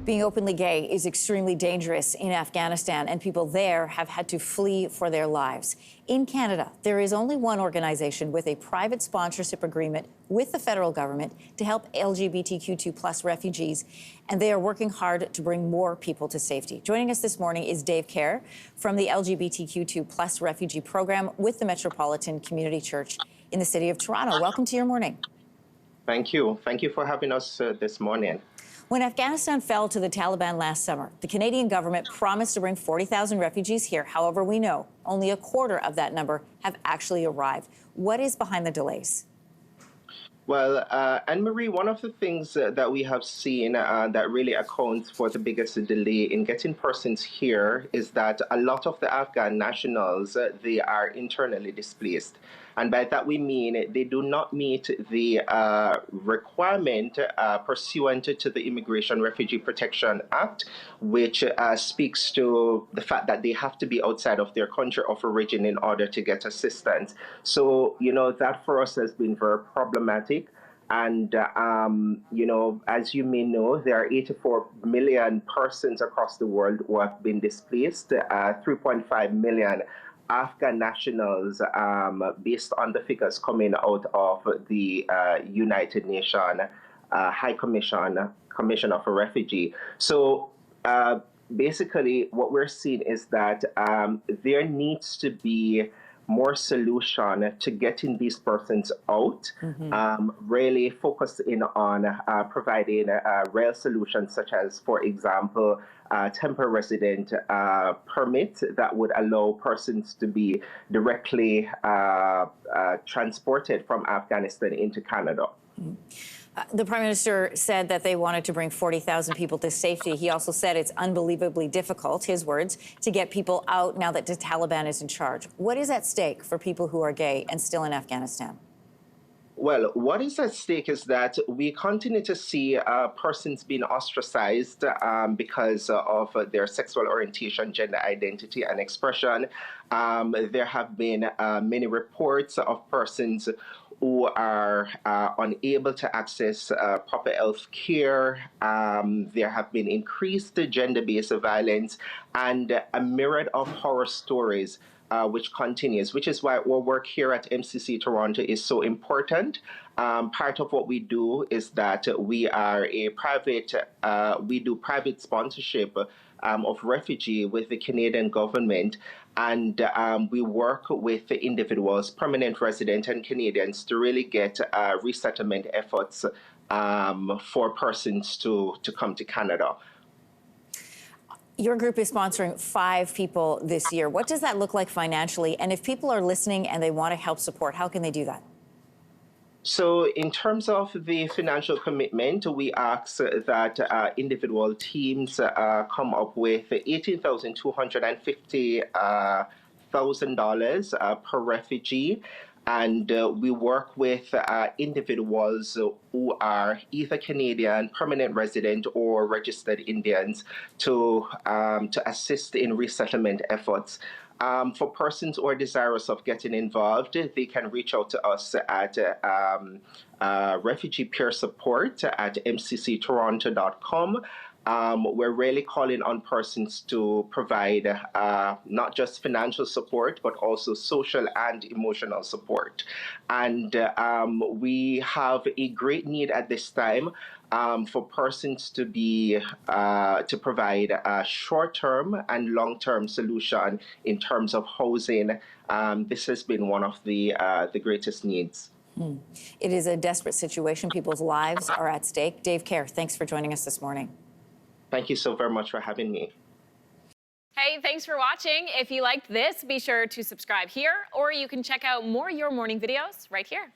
Being openly gay is extremely dangerous in Afghanistan, and people there have had to flee for their lives. In Canada, there is only one organization with a private sponsorship agreement with the federal government to help LGBTQ2+ refugees, and they are working hard to bring more people to safety. Joining us this morning is Dave Kerr from the LGBTQ2+ refugee program with the Metropolitan Community Church in the city of Toronto. Welcome to your morning. Thank you. Thank you for having us this morning. When Afghanistan fell to the Taliban last summer, the Canadian government promised to bring 40,000 refugees here. However, we know only a quarter of that number have actually arrived. What is behind the delays? Well, Anne-Marie, one of the things that we have seen that really accounts for the biggest delay in getting persons here is that a lot of the Afghan nationals, they are internally displaced. And by that we mean they do not meet the requirement pursuant to the Immigration Refugee Protection Act, which speaks to the fact that they have to be outside of their country of origin in order to get assistance. So, that for us has been very problematic. And, as you may know, there are 84 million persons across the world who have been displaced, 3.5 million Afghan nationals, based on the figures coming out of the United Nations High Commission of a Refugee. So basically what we're seeing is that there needs to be more solution to getting these persons out, really focusing on providing real solutions such as, for example, temporary resident permit that would allow persons to be directly transported from Afghanistan into Canada. The Prime Minister said that they wanted to bring 40,000 people to safety. He also said it's unbelievably difficult, his words, to get people out now that the Taliban is in charge. What is at stake for people who are gay and still in Afghanistan? Well, what is at stake is that we continue to see persons being ostracized because of their sexual orientation, gender identity, and expression. There have been many reports of persons who are unable to access proper health care. There have been increased gender-based violence and a myriad of horror stories which continues, which is why our work here at MCC Toronto is so important. Part of what we do is that we are a private, we do private sponsorship of refugee with the Canadian government, and we work with the individuals, permanent resident and Canadians, to really get resettlement efforts for persons to come to Canada. Your group is sponsoring 5 people this year. What does that look like financially? And if people are listening and they want to help support, how can they do that? So in terms of the financial commitment, we ask that individual teams come up with $18,250 per refugee. And we work with individuals who are either Canadian, permanent resident, or registered Indians to assist in resettlement efforts. For persons who are desirous of getting involved, they can reach out to us at refugee peer support at mcctoronto.com. We're really calling on persons to provide not just financial support, but also social and emotional support. And we have a great need at this time for persons to be to provide a short-term and long-term solution in terms of housing. This has been one of the greatest needs. It is a desperate situation. People's lives are at stake. Dave Kerr, thanks for joining us this morning. Thank you so very much for having me. Hey, thanks for watching. If you liked this, be sure to subscribe here, or you can check out more Your Morning videos right here.